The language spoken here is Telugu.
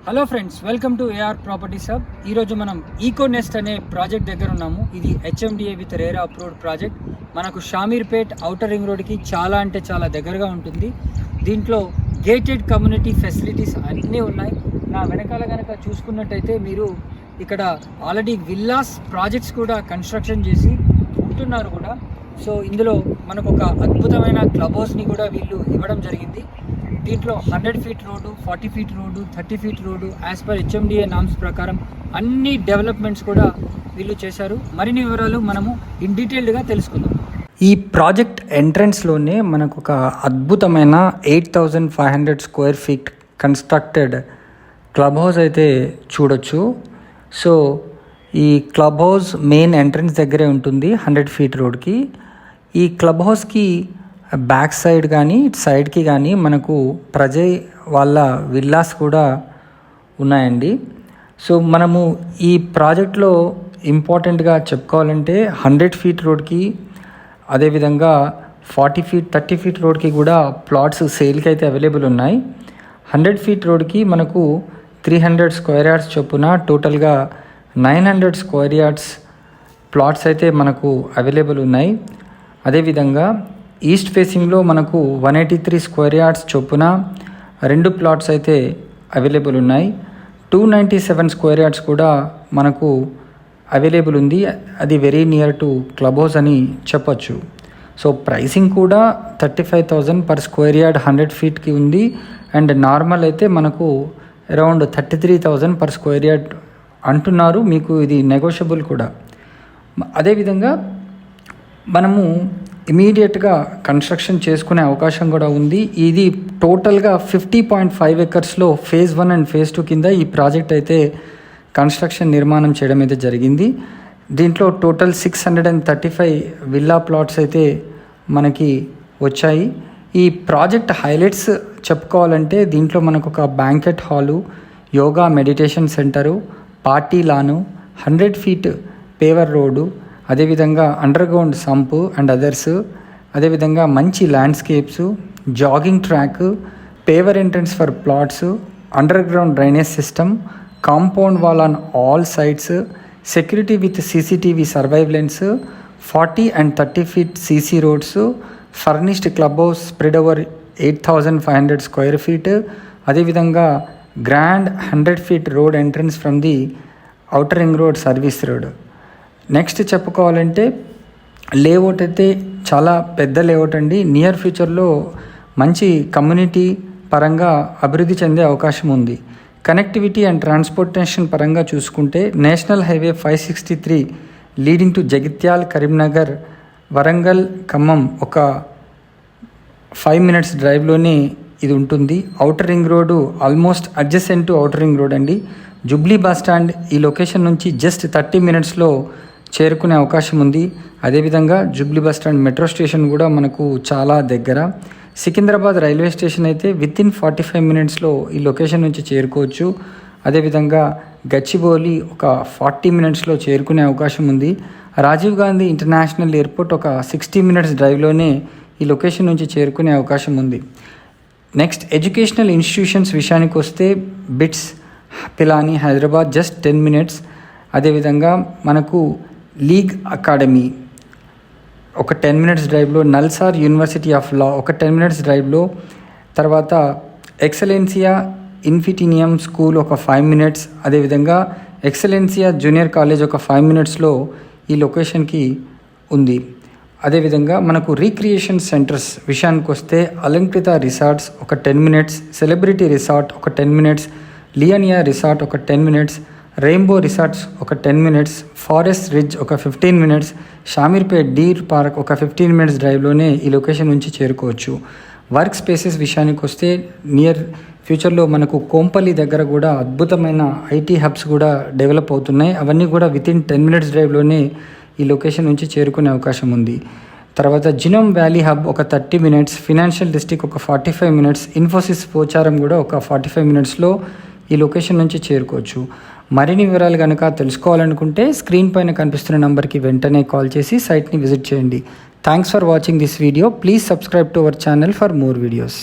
Hello friends, welcome to AR properties hub. ఈరోజు మనం ఈకో నెస్ట్ అనే ప్రాజెక్ట్ దగ్గర ఉన్నాము. ఇది HMDA with RERA approved project. మనకు షామీర్పేట్ ఔటర్ రింగ్ రోడ్కి చాలా అంటే చాలా దగ్గరగా ఉంటుంది. దీంట్లో గేటెడ్ కమ్యూనిటీ ఫెసిలిటీస్ అన్నీ ఉన్నాయి. నా వెనకాల కనుక చూసుకున్నట్టయితే మీరు ఇక్కడ ఆల్రెడీ విల్లాస్ ప్రాజెక్ట్స్ కూడా కన్స్ట్రక్షన్ చేసి ఉంటున్నారు కూడా. సో ఇందులో మనకు ఒక అద్భుతమైన క్లబ్ హౌస్ని కూడా వీళ్ళు ఇవ్వడం జరిగింది. దీంట్లో 100 feet road, 40 feet road, 30 feet road as per HMDA norms ప్రకారం అన్ని డెవలప్మెంట్స్ కూడా వీళ్ళు చేశారు. మరిన్ని వివరాలు మనము ఇన్ డీటెయిల్డ్గా తెలుసుకుందాం. ఈ ప్రాజెక్ట్ ఎంట్రన్స్లోనే మనకు ఒక అద్భుతమైన 8500 square feet constructed club house అయితే చూడొచ్చు. సో ఈ క్లబ్ హౌస్ మెయిన్ ఎంట్రన్స్ దగ్గరే ఉంటుంది 100 ఫీట్ రోడ్కి. ఈ క్లబ్ హౌస్కి బ్యాక్ సైడ్ కానీ ఇటు సైడ్కి కానీ మనకు ప్రజయ్ వాళ్ళ విల్లాస్ కూడా ఉన్నాయండి. సో మనము ఈ ప్రాజెక్ట్లో ఇంపార్టెంట్గా చెప్పుకోవాలంటే 100 ఫీట్ రోడ్కి అదేవిధంగా 40 ఫీట్ 30 ఫీట్ రోడ్కి కూడా ప్లాట్స్ సేల్కి అయితే అవైలబుల్ ఉన్నాయి. 100 ఫీట్ రోడ్కి మనకు 300 స్క్వేర్ యార్డ్స్ చొప్పున టోటల్గా 900 స్క్వేర్ యార్డ్స్ ప్లాట్స్ అయితే మనకు అవైలబుల్ ఉన్నాయి. అదేవిధంగా ఈస్ట్ ఫేసింగ్లో మనకు 183 స్క్వేర్ యార్డ్స్ చొప్పున 2 ప్లాట్స్ అయితే అవైలబుల్ ఉన్నాయి. 297 స్క్వేర్ యార్డ్స్ కూడా మనకు అవైలబుల్ ఉంది. అది very near to club house అని చెప్పొచ్చు. సో ప్రైసింగ్ కూడా 35,000 పర్ స్క్వేర్ యార్డ్ 100 ఫీట్కి ఉంది. అండ్ నార్మల్ అయితే మనకు అరౌండ్ 33,000 పర్ స్క్వేర్ యార్డ్ అంటున్నారు. మీకు ఇది నెగోషియబుల్ కూడా. అదేవిధంగా మనము ఇమీడియట్గా కన్స్ట్రక్షన్ చేసుకునే అవకాశం కూడా ఉంది. ఇది టోటల్గా 50.5 ఎకర్స్లో ఫేజ్ 1 అండ్ ఫేజ్ 2 కింద ఈ ప్రాజెక్ట్ అయితే కన్స్ట్రక్షన్ నిర్మాణం చేయడం అయితే జరిగింది. దీంట్లో టోటల్ 635 విల్లా ప్లాట్స్ అయితే మనకి వచ్చాయి. ఈ ప్రాజెక్ట్ హైలైట్స్ చెప్పుకోవాలంటే దీంట్లో మనకు ఒక banquet hall, yoga meditation centre, party lawn, 100 feet paver road, అదేవిధంగా అండర్గ్రౌండ్ సంపు అండ్ అదర్స్, అదేవిధంగా మంచి landscapes, jogging track, paver entrance for plots, underground drainage system, compound wall on all sides, security with CCTV surveillance, 40 and 30 feet CC roads, furnished club house spread over 8500 square feet, అదేవిధంగా grand 100 feet road entrance from the outer ring road service road. Next చెప్పుకోవాలంటే లేఅవుట్ అయితే చాలా పెద్ద లేఅవుట్ అండి. నియర్ ఫ్యూచర్లో మంచి కమ్యూనిటీ పరంగా అభివృద్ధి చెందే అవకాశం ఉంది. కనెక్టివిటీ అండ్ ట్రాన్స్పోర్టేషన్ పరంగా చూసుకుంటే national highway 563 leading to Jagtial, Karimnagar, Warangal, Khammam ఒక 5 minutes డ్రైవ్లోనే ఇది ఉంటుంది. Outer ring road almost adjacent to outer ring road అండి. జుబ్లీ బస్ స్టాండ్ ఈ లొకేషన్ నుంచి జస్ట్ 30 minutesలో చేరుకునే అవకాశం ఉంది. అదేవిధంగా Jubilee bus stand metro station కూడా మనకు చాలా దగ్గర. సికింద్రాబాద్ రైల్వే స్టేషన్ అయితే వితిన్ 45 minutesలో ఈ లొకేషన్ నుంచి చేరుకోవచ్చు. అదేవిధంగా గచ్చిబౌలి ఒక 40 minutesలో చేరుకునే అవకాశం ఉంది. రాజీవ్ గాంధీ ఇంటర్నేషనల్ ఎయిర్పోర్ట్ ఒక 60 minutes డ్రైవ్లోనే ఈ లొకేషన్ నుంచి చేరుకునే అవకాశం ఉంది. నెక్స్ట్ ఎడ్యుకేషనల్ ఇన్స్టిట్యూషన్స్ విషయానికి వస్తే bits Pilani Hyderabad just 10 minutes. అదేవిధంగా మనకు లీగ్ అకాడమీ ఒక 10 minutes డ్రైవ్లో, నల్సార్ యూనివర్సిటీ ఆఫ్ లా ఒక 10 minutes డ్రైవ్లో, తర్వాత ఎక్సలెన్సియా ఇన్ఫిటీనియం స్కూల్ ఒక 5 minutes, అదేవిధంగా ఎక్సలెన్సియా జూనియర్ కాలేజ్ ఒక 5 minutesలో ఈ లొకేషన్కి ఉంది. అదేవిధంగా మనకు రీక్రియేషన్ సెంటర్స్ విషయానికి వస్తే అలంకృత రిసార్ట్స్ ఒక 10 minutes, సెలబ్రిటీ రిసార్ట్ ఒక 10 minutes, లియనియా రిసార్ట్ ఒక 10 minutes, రెయిన్బో రిసార్ట్స్ ఒక 10 minutes, ఫారెస్ట్ రిడ్జ్ ఒక 15 minutes, షామీర్పేట్ డీర్ పార్క్ ఒక 15 minutes డ్రైవ్లోనే ఈ లొకేషన్ నుంచి చేరుకోవచ్చు. వర్క్ స్పేసెస్ విషయానికి వస్తే నియర్ ఫ్యూచర్లో మనకు కోంపల్లి దగ్గర కూడా అద్భుతమైన ఐటీ హబ్స్ కూడా డెవలప్ అవుతున్నాయి. అవన్నీ కూడా వితిన్ 10 minutes డ్రైవ్లోనే ఈ లొకేషన్ నుంచి చేరుకునే అవకాశం ఉంది. తర్వాత జినోమ్ వ్యాలీ హబ్ ఒక 30 minutes, ఫినాన్షియల్ డిస్ట్రిక్ట్ ఒక 45 minutes, ఇన్ఫోసిస్ పోచారం కూడా ఒక 45 minutesలో ఈ లొకేషన్ నుంచి చేరుకోవచ్చు. మరిన్ని వివరాలు కనుక తెలుసుకోవాలనుకుంటే స్క్రీన్ పైన కనిపిస్తున్న నంబర్కి వెంటనే కాల్ చేసి సైట్ని విజిట్ చేయండి. Thanks for watching this video. Please subscribe to our channel for more videos.